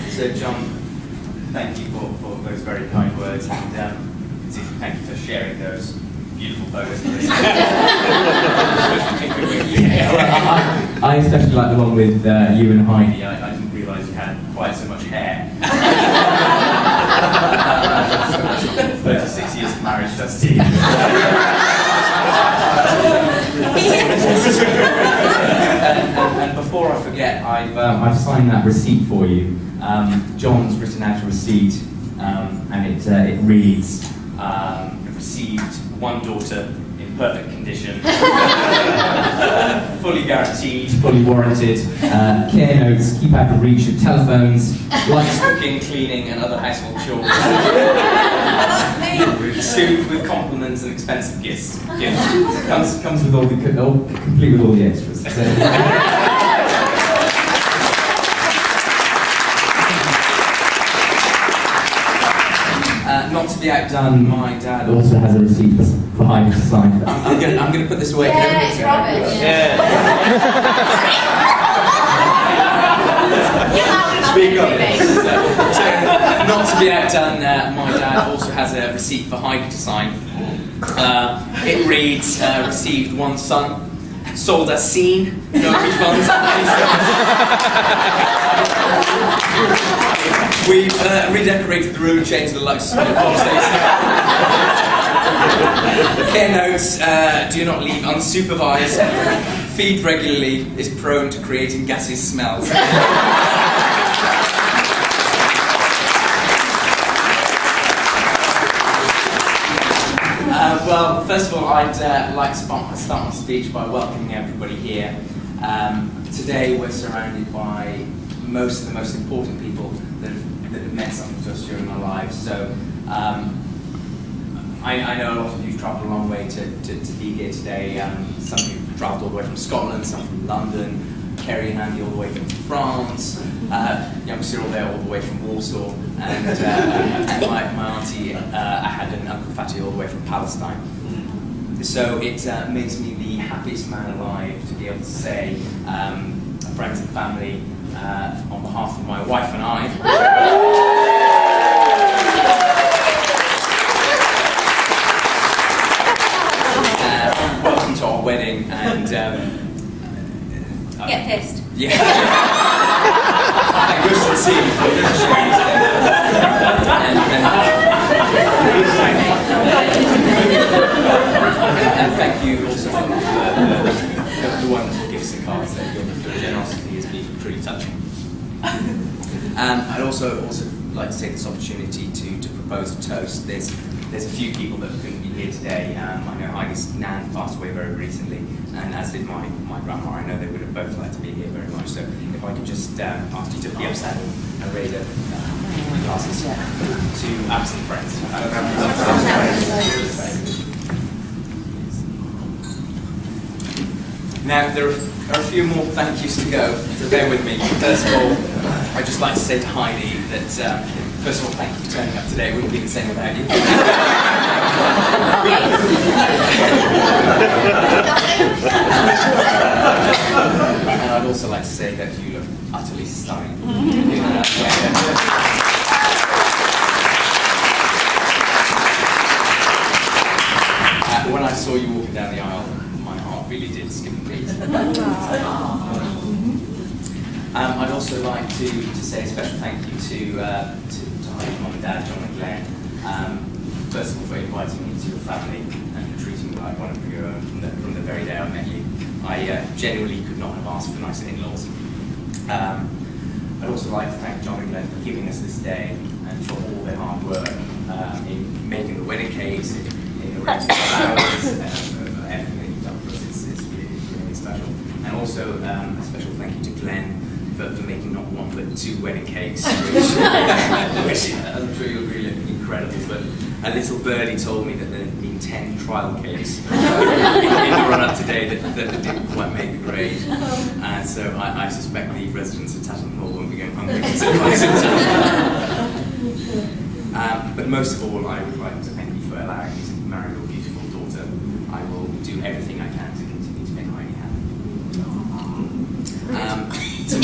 So, John, thank you for those very kind words, and thank you for sharing those beautiful photos. I especially like the one with you and Heidi. I didn't realise you had quite so much hair. 36 years of marriage, that's deep. And before I forget, I've signed that receipt for you. John's written out a receipt, and it reads, received one daughter in perfect condition, fully guaranteed, fully warranted, care notes, keep out of reach of telephones, likes cooking, cleaning and other household chores, soothed with compliments and expensive gifts. Comes with complete with all the extras. So, not to be outdone, my dad also has a receipt for Heidi to sign. I'm gonna put this away. Yeah, it's rubbish. Yeah. Speak up. So, not to be outdone, my dad also has a receipt for Heidi to sign. It reads, received one son, sold as seen, no refunds. We've redecorated the room and changed the lights. Care notes, do not leave unsupervised. Feed regularly, is prone to creating gaseous smells. Well, first of all, I'd like to start my speech by welcoming everybody here. Today we're surrounded by most of the most important people that have meant something to us during our lives. So I know a lot of you have travelled a long way to be here today. Some of you have travelled all the way from Scotland, some from London, Kerry and Andy all the way from France, young Cyril there all the way from Warsaw, and my auntie Ahad and Uncle Fatih all the way from Palestine. So it makes me the happiest man alive to be able to say, friends and family, on behalf of my wife and I, welcome to our wedding, and get pissed. Yeah. I wish to see you. And thank you also for the wonderful gifts and cards there. Your generosity has been truly touching. I'd also like to take this opportunity to propose a toast. There's a few people that couldn't be here today. I know Heidi's nan passed away very recently, and as did my grandma. I know they would have both liked to be here very much. So if I could just ask you to be upset and raise a glasses to absent friends. Now, there are a few more thank yous to go, so bear with me. First of all, I'd just like to say to Heidi that, first of all, thank you for turning up today. It wouldn't be the same without you. And I'd also like to say that you look utterly stunning. When I saw you walking down the aisle, my heart really did skip a beat. I'd also like to say a special thank you to Heidi's mum and dad, John and Glenn. First of all, for inviting me to your family and treating me like one of your own from the very day I met you. I genuinely could not have asked for nicer in-laws. I'd also like to thank John and Glenn for giving us this day and for all their hard work in making the wedding cakes, in arranging the flowers, for everything that you've done for us. It's really special. And also a special thank you to Glenn for making not one but 2 wedding cakes, which I'm sure you'll agree look incredible. But a little birdie told me that there had been 10 trial cakes in the run-up today that didn't quite make the grade. And so I suspect the residents of Tatton Hall won't be going hungry. But most of all, I would like to thank you for allowing me to marry your beautiful daughter. I will do everything I can to continue to make Heidi happy. To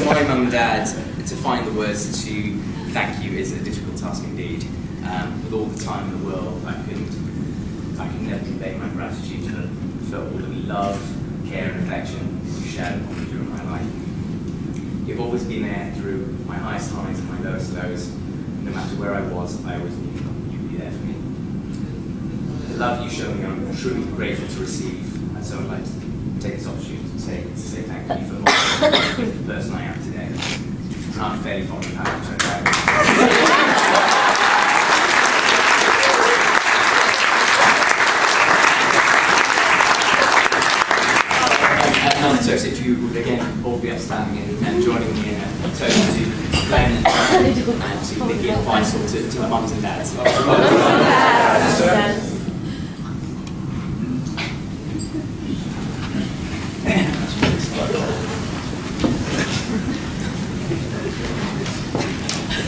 my mum and dad, to find the words to thank you is a difficult task indeed. With all the time in the world, I can never convey my gratitude for all the love, care and affection you shared upon me during my life. You've always been there through my highest highs and my lowest lows. No matter where I was, I always knew you'd be there for me. The love you show me, I'm truly grateful to receive, and so I'd like to take this opportunity to say thank you for the person I am today. I'm fairly fond of having turned out. So if you would again all be upstanding and joining me in a toast to Glenn and to Nikki and Faisal, to the mums and dads.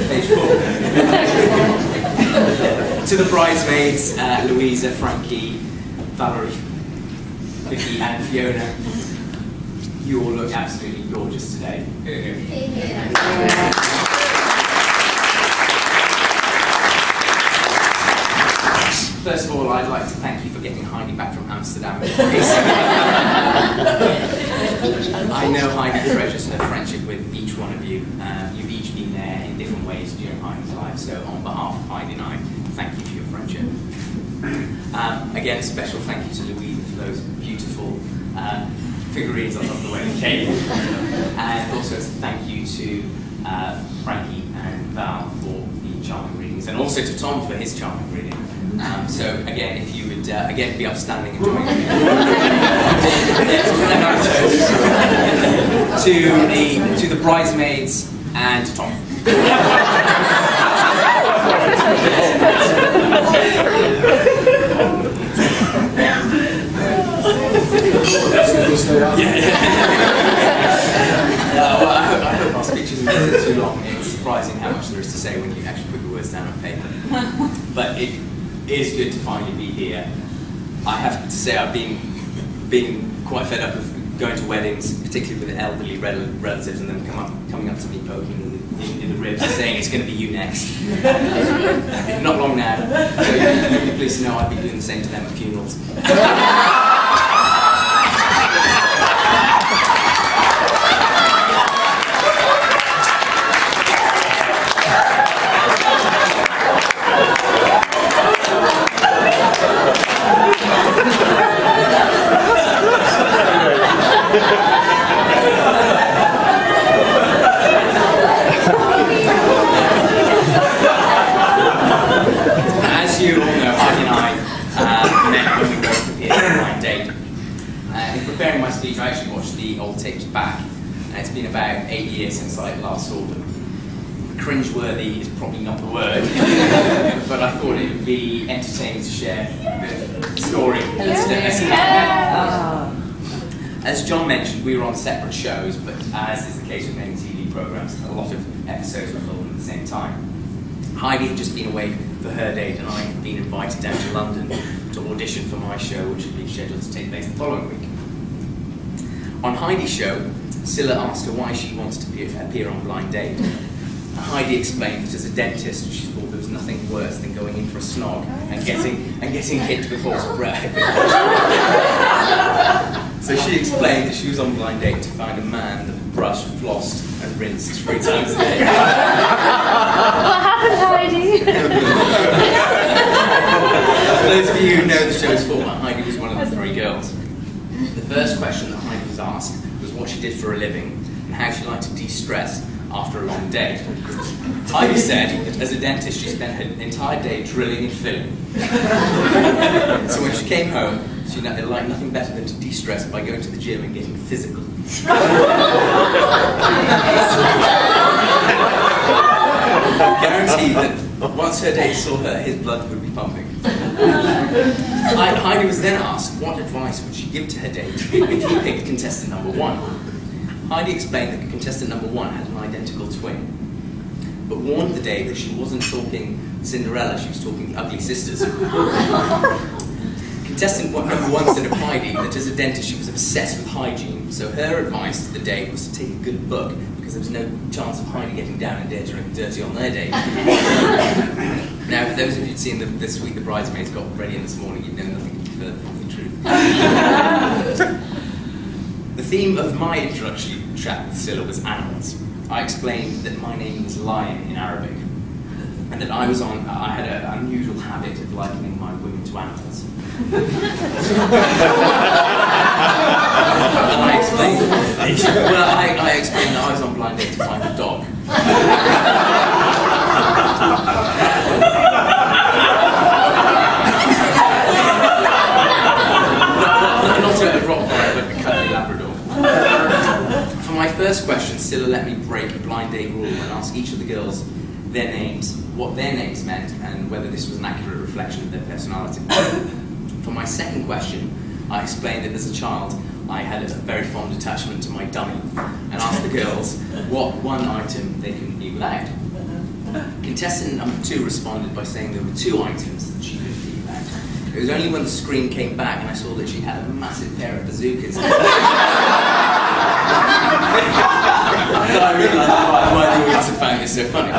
Page 4. To the bridesmaids, Louisa, Frankie, Valerie, Vicky and Fiona. You all look absolutely gorgeous today. First of all, I'd like to thank you for getting Heidi back from Amsterdam. I know Heidi treasures her friendship with each one of you. You've each been there in different ways during Heidi's life, so on behalf of Heidi and I, thank you for your friendship. Again, a special thank you to Louisa for those beautiful figurines on top of the wedding cake. And also thank you to Frankie and Val for the charming readings, and also to Tom for his charming reading. So again, if you would again be upstanding and join me. to the bridesmaids and to Tom. Well, I hope our speech isn't too long. It's surprising how much there is to say when you actually put the words down on paper. But it is good to finally be here. I have to say I've been quite fed up of going to weddings, particularly with elderly relatives, and them coming up to me poking in the ribs and saying it's going to be you next. Not long now. So you'll be pleased to know I've been doing the same to them at funerals. As you all know, Heidi and I met when we both appeared on Blind Date. In preparing my speech, I actually watched the old tapes back, and it's been about 8 years since I last saw them. Cringeworthy is probably not the word, but I thought it would be entertaining to share the story. As John mentioned, we were on separate shows, but as is the case with many TV programmes, a lot of episodes were filmed at the same time. Heidi had just been away for her date, and I had been invited down to London to audition for my show, which had been scheduled to take place the following week. On Heidi's show, Scylla asked her why she wanted to appear on Blind Date. Heidi explained that as a dentist, she thought there was nothing worse than going in for a snog and getting hit with horse breath. So she explained that she was on Blind Date to find a man that brushed, flossed, and rinsed 3 times a day. What happened, Heidi? For those of you who know the show's format, Heidi was one of the 3 girls. The first question that Heidi was asked was what she did for a living and how she liked to de-stress after a long day. Heidi said that as a dentist she spent her entire day drilling and filling. So when she came home, she liked nothing better than to de-stress by going to the gym and getting physical. Guaranteed that once her date saw her, his blood would be pumping. Heidi was then asked what advice would she give to her date if he picked contestant number 1. Heidi explained that contestant number 1 had an identical twin, but warned the date that she wasn't talking Cinderella, she was talking the Ugly Sisters. Contestant number 1 said of Heidi that as a dentist she was obsessed with hygiene, so her advice to the date was to take a good book, because there was no chance of Heidi getting down and dirty on their date. Now, for those of you who'd seen this week the bridesmaids got ready in this morning, you'd know nothing could be further from the truth. The theme of my introductory chat with Scylla was animals. I explained that my name was Lion in Arabic, and that I had an unusual habit of likening my women to animals. And I explained that I was on blind date to find a dog. Not a Rottweiler, but a cuddly Labrador. For my first question, Scylla let me break a blind date rule and ask each of the girls their names, what their names meant, and whether this was an accurate reflection of their personality. For my second question, I explained that as a child, I had a very fond attachment to my dummy, and asked the girls what one item they couldn't be without. Contestant number 2 responded by saying there were 2 items that she couldn't be without. It was only when the screen came back and I saw that she had a massive pair of bazookas. I realised why the audience had found this so funny.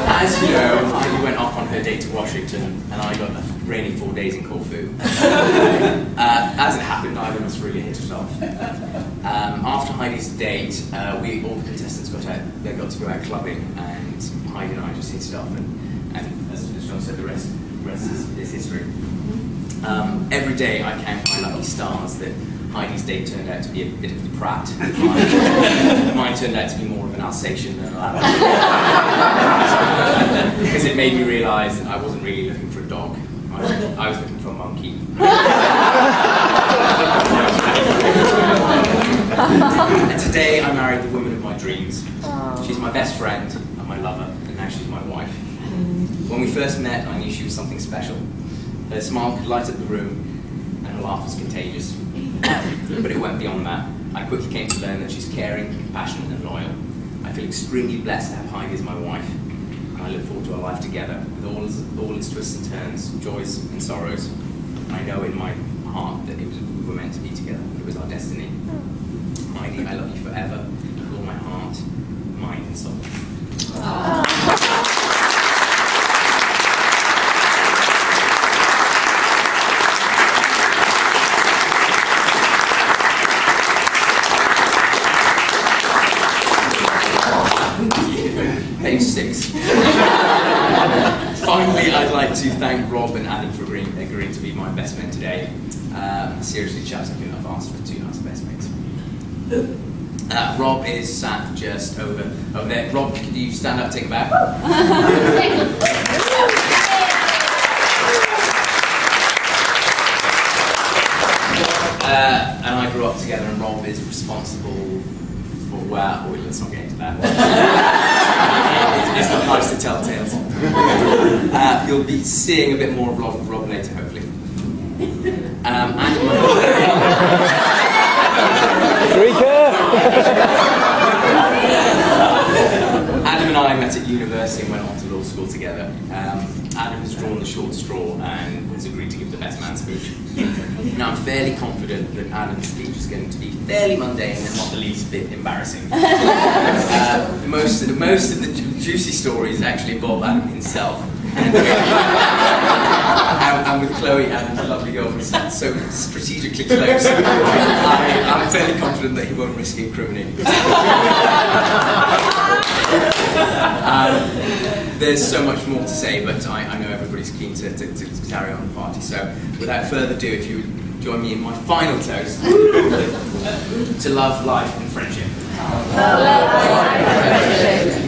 As you know, Heidi went off on her date to Washington, and I got a rainy 4 days in Corfu. As it happened, neither of us really hit it off. After Heidi's date, all the contestants got to go out clubbing, and Heidi and I just hit it off, and as John said, the rest is history. Every day I count my lucky stars that Heidi's date turned out to be a bit of the prat. Mine turned out to be more of an Alsatian than a lab. Because it made me realise that I wasn't really looking for a dog. I was looking for a monkey. And today I married the woman of my dreams. She's my best friend and my lover, and now she's my wife. When we first met, I knew she was something special. Her smile could light up the room, and her laugh was contagious. But it went beyond that. I quickly came to learn that she's caring, compassionate, and loyal. I feel extremely blessed to have Heidi as my wife, and I look forward to our life together, with all its twists and turns, joys and sorrows. I know in my heart that we were meant to be together, it was our destiny. Heidi, I love you forever, with all my heart, mind, and soul. Page 6. Finally, I'd like to thank Rob and Adam for agreeing to be my best men today. Seriously, chaps, I couldn't have asked for 2 nice best mates. Rob is sat just over there. Rob, could you stand up, take a bow? And I grew up together, and Rob is responsible for, well, let's not get into that. It's not nice to tell tales. You'll be seeing a bit more of Rob later, hopefully. Adam and I met at university and went on to law school together. Adam has drawn the short straw and has agreed to give the best man speech. Now, I'm fairly confident that Adam's speech is going to be fairly mundane and not the least bit embarrassing. Most of the juicy stories actually involve Adam himself. And with Chloe, Adam's lovely girlfriend, so strategically close, I'm fairly confident that he won't risk incriminating there's so much more to say, but I know everybody's keen to carry on the party, so without further ado, if you would join me in my final toast to love, life and friendship. Love, life, and friendship.